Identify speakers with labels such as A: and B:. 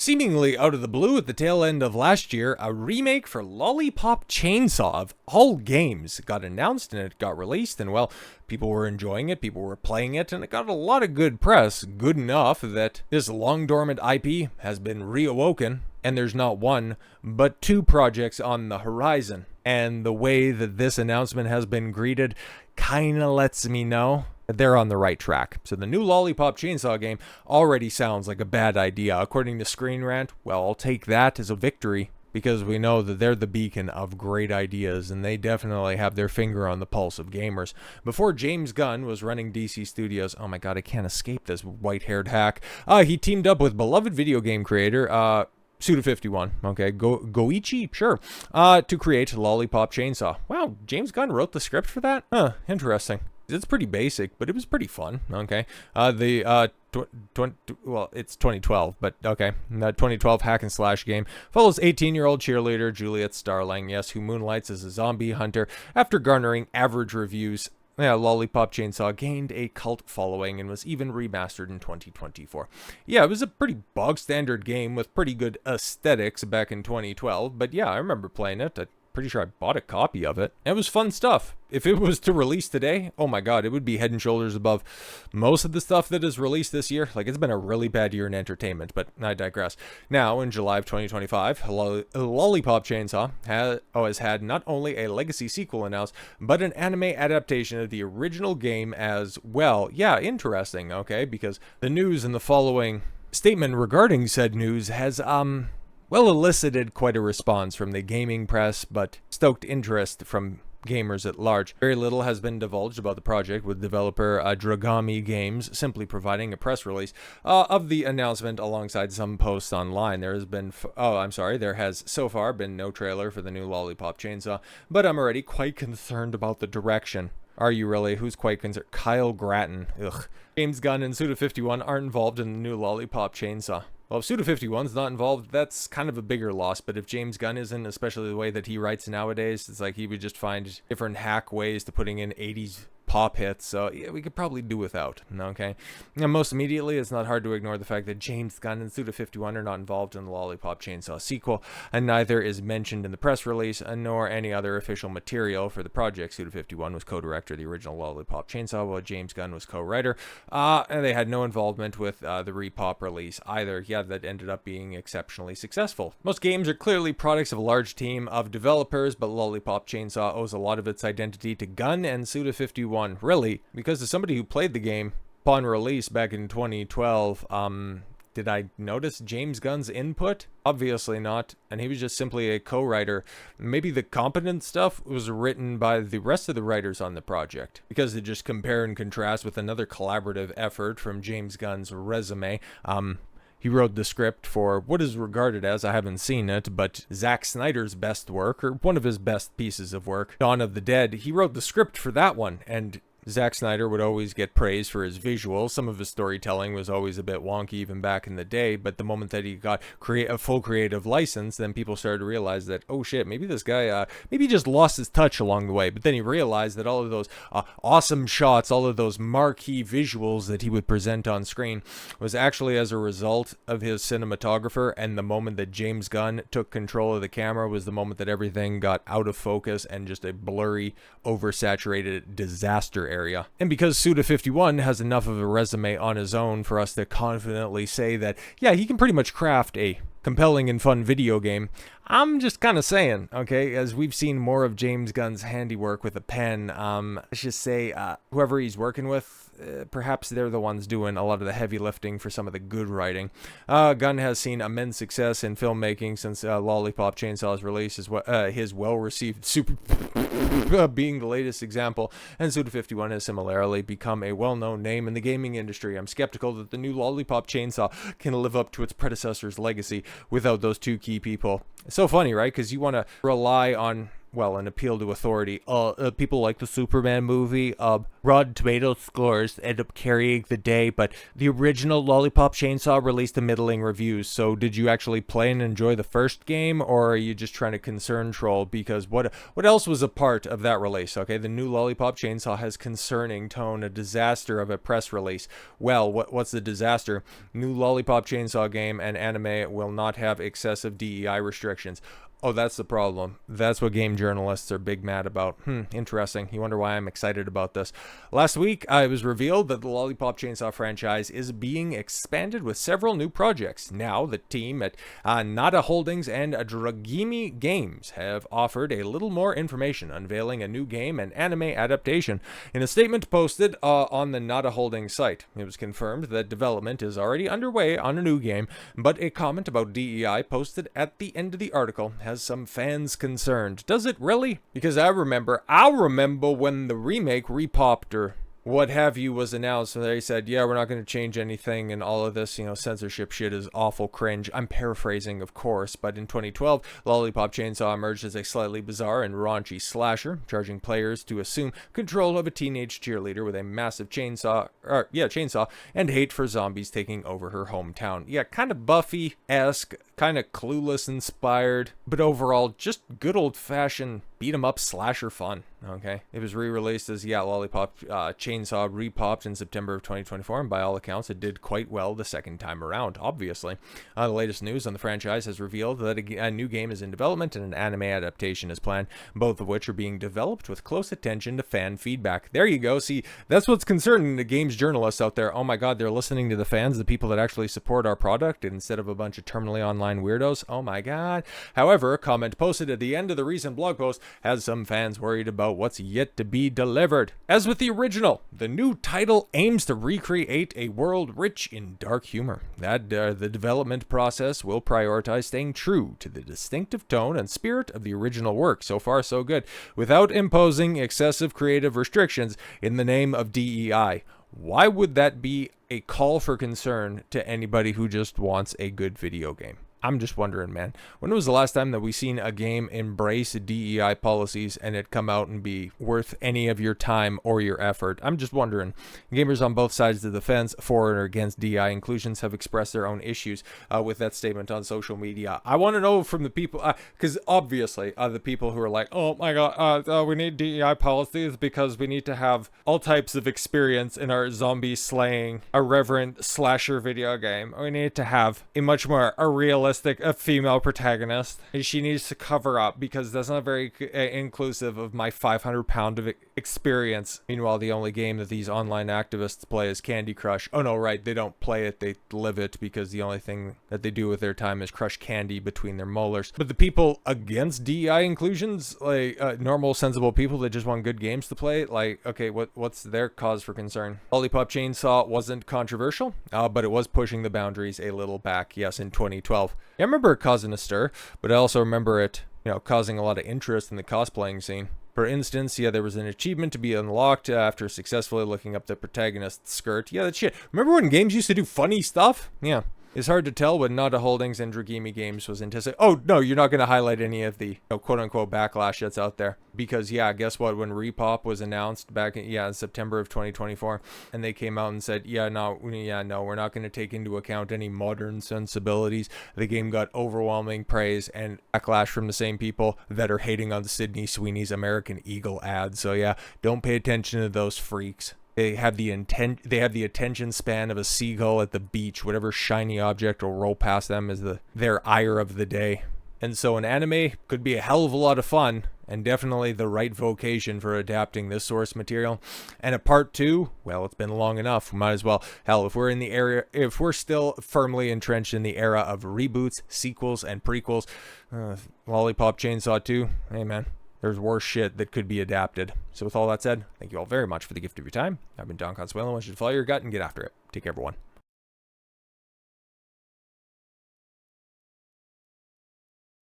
A: Seemingly out of the blue at the tail end of last year, a remake for Lollipop Chainsaw of all games got announced and it got released, and well, people were enjoying it, people were playing it, and it got a lot of good press, good enough that this long dormant IP has been reawoken, and there's not one, but two projects on the horizon. And the way that this announcement has been greeted kinda lets me know they're on the right track. So the new Lollipop Chainsaw game already sounds like a bad idea. According to Screen Rant, well, I'll take that as a victory because we know that they're the beacon of great ideas and they definitely have their finger on the pulse of gamers. Before James Gunn was running DC Studios, oh my god, I can't escape this white-haired hack. He teamed up with beloved video game creator, Suda51, okay, Goichi, sure, to create Lollipop Chainsaw. Wow, James Gunn wrote the script for that? Huh, interesting. It's pretty basic, but it was pretty fun, okay? Well, it's 2012, but okay. The 2012 hack and slash game follows 18-year-old cheerleader Juliet Starling, yes, who moonlights as a zombie hunter after garnering average reviews. Yeah, Lollipop Chainsaw gained a cult following and was even remastered in 2024. Yeah, it was a pretty bog-standard game with pretty good aesthetics back in 2012, but yeah, I remember playing it. Pretty sure I bought a copy of it. It was fun stuff. If it was to release today, oh my god, it would be head and shoulders above most of the stuff that is released this year. Like, it's been a really bad year in entertainment, but I digress. Now, in July of 2025, Lollipop Chainsaw has had not only a legacy sequel announced, but an anime adaptation of the original game as well. Yeah, interesting, okay, because the news in the following statement regarding said news has, well, elicited quite a response from the gaming press, but stoked interest from gamers at large. Very little has been divulged about the project, with developer Dragami Games simply providing a press release of the announcement alongside some posts online. There has so far been no trailer for the new Lollipop Chainsaw, but I'm already quite concerned about the direction. Are you really? Who's quite concerned? Kyle Gratton. Ugh. James Gunn and Suda51 aren't involved in the new Lollipop Chainsaw. Well, if Suda51's not involved, that's kind of a bigger loss, but if James Gunn isn't, especially the way that he writes nowadays, it's like he would just find different hack ways to putting in 80s pop hits, so yeah, we could probably do without, okay? And most immediately, it's not hard to ignore the fact that James Gunn and Suda51 are not involved in the Lollipop Chainsaw sequel, and neither is mentioned in the press release, nor any other official material for the project. Suda51 was co-director of the original Lollipop Chainsaw, while James Gunn was co-writer, and they had no involvement with the RePOP release either. Yeah, that ended up being exceptionally successful. Most games are clearly products of a large team of developers, but Lollipop Chainsaw owes a lot of its identity to Gunn and Suda51. Really, because as somebody who played the game upon release back in 2012, did I notice James Gunn's input? Obviously not, and he was just simply a co-writer. Maybe the competent stuff was written by the rest of the writers on the project, because they just compare and contrast with another collaborative effort from James Gunn's resume. He wrote the script for what is regarded as, I haven't seen it, but Zack Snyder's best work, or one of his best pieces of work, Dawn of the Dead. He wrote the script for that one, and Zack Snyder would always get praise for his visuals. Some of his storytelling was always a bit wonky even back in the day, but the moment that he got a full creative license, then people started to realize that, oh shit, maybe this guy, maybe he just lost his touch along the way. But then he realized that all of those awesome shots, all of those marquee visuals that he would present on screen was actually as a result of his cinematographer, and the moment that James Gunn took control of the camera was the moment that everything got out of focus and just a blurry, oversaturated disaster area. And because Suda51 has enough of a resume on his own for us to confidently say that, yeah, he can pretty much craft a compelling and fun video game, I'm just kind of saying, okay, as we've seen more of James Gunn's handiwork with a pen, let's just say whoever he's working with, perhaps they're the ones doing a lot of the heavy lifting for some of the good writing. Gunn has seen immense success in filmmaking since Lollipop Chainsaw's release, his well-received Super being the latest example, and Suda51 has similarly become a well-known name in the gaming industry. I'm skeptical that the new Lollipop Chainsaw can live up to its predecessor's legacy without those two key people. It's so funny, right? Because you want to rely on well, an appeal to authority. People like the Superman movie. Rotten Tomato scores end up carrying the day, but the original Lollipop Chainsaw released a middling reviews. So did you actually play and enjoy the first game, or are you just trying to concern troll? Because what else was a part of that release? Okay, the new Lollipop Chainsaw has concerning tone, a disaster of a press release. Well, what's the disaster? New Lollipop Chainsaw game and anime will not have excessive DEI restrictions. Oh, that's the problem. That's what game journalists are big mad about. Interesting. You wonder why I'm excited about this. Last week, it was revealed that the Lollipop Chainsaw franchise is being expanded with several new projects. Now, the team at Nada Holdings and Dragimi Games have offered a little more information, unveiling a new game and anime adaptation. In a statement posted on the Nada Holdings site, it was confirmed that development is already underway on a new game, but a comment about DEI posted at the end of the article has some fans concerned. Does it really? Because I'll remember when the remake RePOP or what have you was announced, and they said, yeah, we're not going to change anything, and all of this, censorship shit is awful cringe. I'm paraphrasing, of course, but in 2012, Lollipop Chainsaw emerged as a slightly bizarre and raunchy slasher, charging players to assume control of a teenage cheerleader with a massive chainsaw, and hate for zombies taking over her hometown. Yeah, kind of Buffy-esque, kind of Clueless inspired, but overall, just good old-fashioned beat-em-up slasher fun. Okay, it was re-released as Lollipop Chainsaw RePOPed in September of 2024, and by all accounts, it did quite well the second time around. Obviously, the latest news on the franchise has revealed that a new game is in development and an anime adaptation is planned, both of which are being developed with close attention to fan feedback. There you go. See, that's what's concerning the games journalists out there. Oh my God, they're listening to the fans, the people that actually support our product, instead of a bunch of terminally online weirdos. Oh my God. However, a comment posted at the end of the recent blog post has some fans worried about what's yet to be delivered. As with the original, the new title aims to recreate a world rich in dark humor. The development process will prioritize staying true to the distinctive tone and spirit of the original work. So far, so good, without imposing excessive creative restrictions in the name of DEI. Why would that be a call for concern to anybody who just wants a good video game? I'm just wondering, man, when was the last time that we seen a game embrace DEI policies and it come out and be worth any of your time or your effort? I'm just wondering. Gamers on both sides of the fence, for or against DEI inclusions, have expressed their own issues with that statement on social media. I want to know from the people, because obviously the people who are like, oh my God, we need DEI policies because we need to have all types of experience in our zombie slaying, irreverent slasher video game. We need to have a much more realistic a female protagonist. She needs to cover up because that's not very inclusive of my 500-pound of experience. Meanwhile, the only game that these online activists play is Candy Crush. Oh no, right, they don't play it, they live it, because the only thing that they do with their time is crush candy between their molars. But the people against DEI inclusions, like normal, sensible people that just want good games to play, like, okay, what's their cause for concern? Lollipop Chainsaw wasn't controversial, but it was pushing the boundaries a little back, yes, in 2012. I remember it causing a stir, but I also remember it, causing a lot of interest in the cosplaying scene. For instance, there was an achievement to be unlocked after successfully looking up the protagonist's skirt. Yeah, that shit. Remember when games used to do funny stuff? Yeah. It's hard to tell when Nada Holdings and Dragimi Games was anticipated. Oh, no, you're not going to highlight any of the quote-unquote backlash that's out there. Because, guess what? When RePOP was announced back in September of 2024, and they came out and said, no, we're not going to take into account any modern sensibilities. The game got overwhelming praise and backlash from the same people that are hating on Sydney Sweeney's American Eagle ad. So, don't pay attention to those freaks. They have the attention span of a seagull at the beach. Whatever shiny object will roll past them is their ire of the day. And so an anime could be a hell of a lot of fun, and definitely the right vocation for adapting this source material. And a part 2, well, it's been long enough. We might as well. Hell, if we're still firmly entrenched in the era of reboots, sequels, and prequels, Lollipop Chainsaw 2, hey man, there's worse shit that could be adapted. So with all that said, thank you all very much for the gift of your time. I've been Don Consuelo. I want you to follow your gut and get after it. Take care, everyone.